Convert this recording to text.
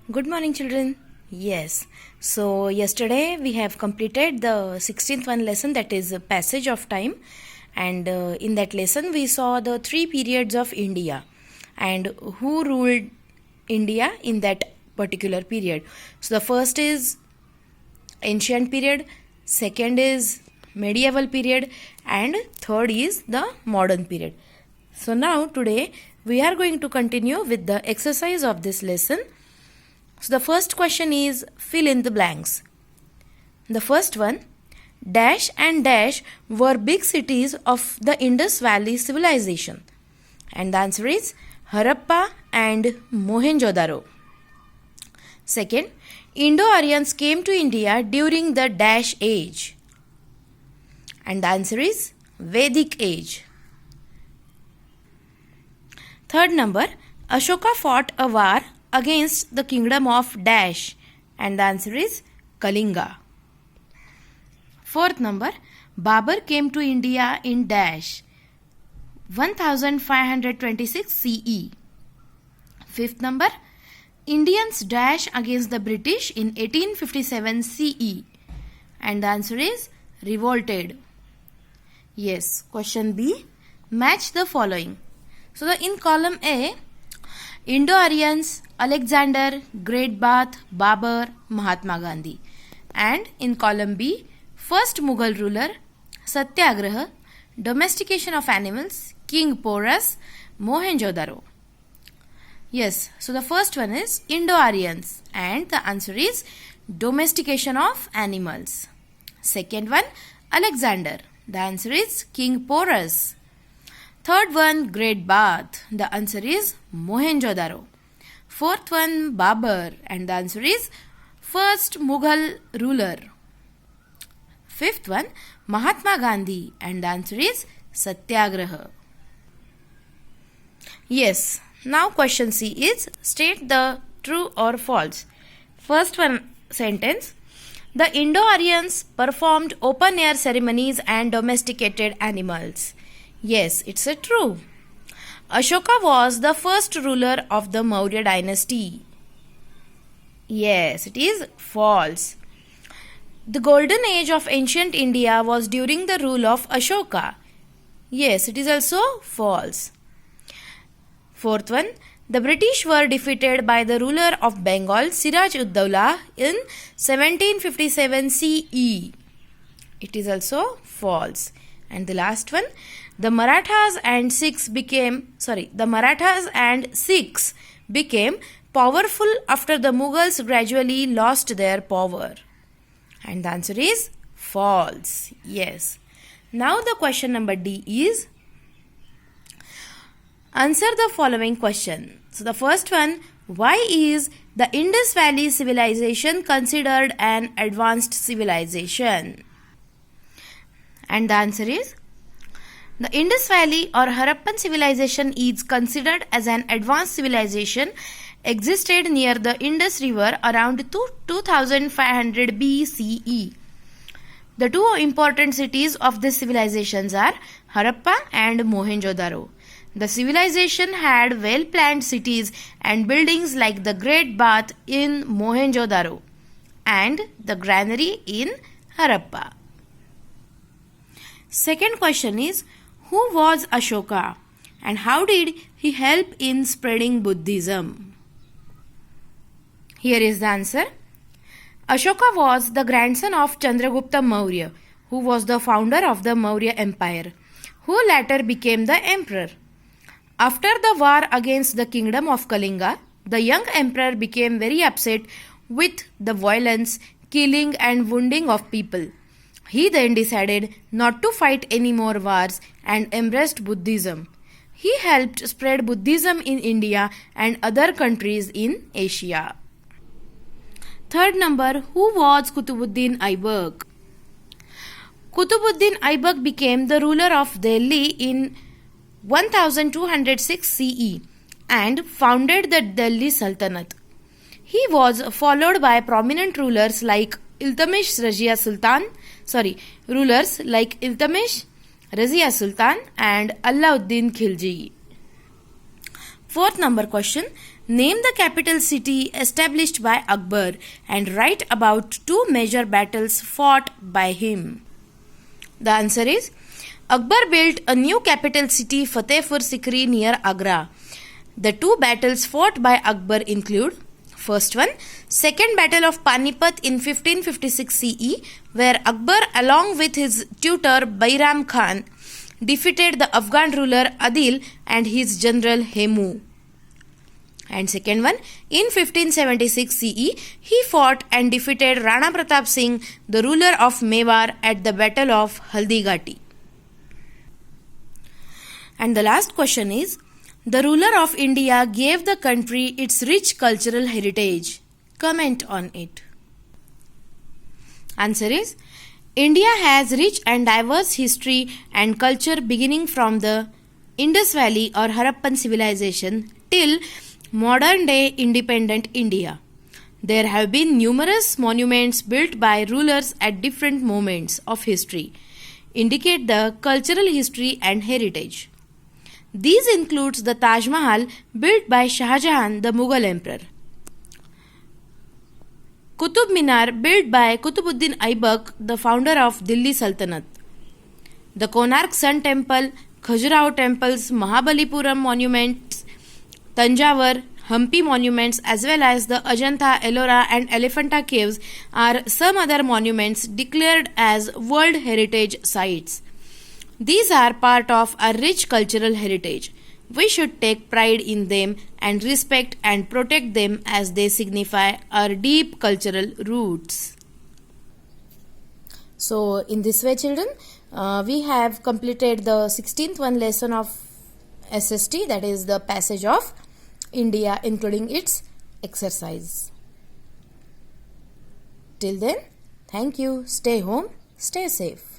Good morning, children. Yes, so yesterday we have completed the 16th one lesson, that is Passage of Time, and in that lesson we saw the three periods of India and who ruled India in that particular period. So the first is ancient period, second is medieval period, and third is the modern period. So now today we are going to continue with the exercise of this lesson. So the first question is fill in the blanks. The first one, dash and dash were big cities of the Indus Valley civilization. And the answer is Harappa and Mohenjo-daro. Second, Indo-Aryans came to India during the dash age. And the answer is Vedic age. Third number, Ashoka fought a war against the kingdom of dash, and the answer is Kalinga. Fourth number, Babur came to India in dash 1526 CE. Fifth number, Indians dash against the British in 1857 CE, and the answer is revolted. Yes, question B, match the following. So in column A, Indo-Aryans, Alexander, Great Bath, Babur, Mahatma Gandhi. And in column B, first Mughal ruler, Satyagraha, domestication of animals, King Porus, Mohenjo-daro. Yes, so the first one is Indo-Aryans and the answer is domestication of animals. Second one, Alexander. The answer is King Porus. Third one, Great Bath. The answer is Mohenjo-daro. Fourth one, Babur, and the answer is first Mughal ruler. Fifth one, Mahatma Gandhi, and the answer is Satyagraha. Yes, now question C is state the true or false. First one sentence, the Indo-Aryans performed open-air ceremonies and domesticated animals. Yes, it's a true. Ashoka was the first ruler of the Maurya dynasty. Yes, it is false. The golden age of ancient India was during the rule of Ashoka. Yes, it is also false. Fourth one, the British were defeated by the ruler of Bengal, Siraj-ud-Dawla, in 1757 CE. It is also false. And the last one, the Marathas and Sikhs became powerful after the Mughals gradually lost their power. And the answer is false. Yes. Now the question number D is answer the following question. So the first one, why is the Indus Valley civilization considered an advanced civilization? And the answer is the Indus Valley or Harappan civilization is considered as an advanced civilization existed near the Indus River around 2500 BCE. The two important cities of this civilizations are Harappa and Mohenjo-daro. The civilization had well-planned cities and buildings like the Great Bath in Mohenjo-daro and the granary in Harappa. Second question is, who was Ashoka and how did he help in spreading Buddhism? Here is the answer. Ashoka was the grandson of Chandragupta Maurya, who was the founder of the Maurya Empire, who later became the emperor. After the war against the kingdom of Kalinga, the young emperor became very upset with the violence, killing and wounding of people. He then decided not to fight any more wars and embraced Buddhism. He helped spread Buddhism in India and other countries in Asia. Third number, who was Qutbuddin Aibak? Qutbuddin Aibak became the ruler of Delhi in 1206 CE and founded the Delhi Sultanate. He was followed by prominent rulers like Iltutmish, Razia Sultan and Alauddin Khilji. Fourth number question, Name the capital city established by Akbar and write about two major battles fought by him. The answer is Akbar built a new capital city, Fatehpur Sikri, near Agra. The two battles fought by Akbar include: first one, Second Battle of Panipat in 1556 CE, where Akbar along with his tutor Bairam Khan defeated the Afghan ruler Adil and his general Hemu. And second one, in 1576 CE, he fought and defeated Rana Pratap Singh, the ruler of Mewar, at the Battle of Haldighati. And the last question is, the ruler of India gave the country its rich cultural heritage. Comment on it. Answer is, India has rich and diverse history and culture beginning from the Indus Valley or Harappan civilization till modern day independent India. There have been numerous monuments built by rulers at different moments of history, indicate the cultural history and heritage. These includes the Taj Mahal built by Shah Jahan, the Mughal emperor. Qutub Minar built by Qutbuddin Aibak, the founder of Delhi Sultanate. The Konark Sun Temple, Khajuraho temples, Mahabalipuram monuments, Tanjavur, Hampi monuments, as well as the Ajanta, Ellora and Elephanta caves are some other monuments declared as World Heritage Sites. These are part of our rich cultural heritage. We should take pride in them and respect and protect them as they signify our deep cultural roots. So, in this way, children, we have completed the 16th one lesson of SST, that is the passage of India, including its exercise. Till then, thank you. Stay home, stay safe.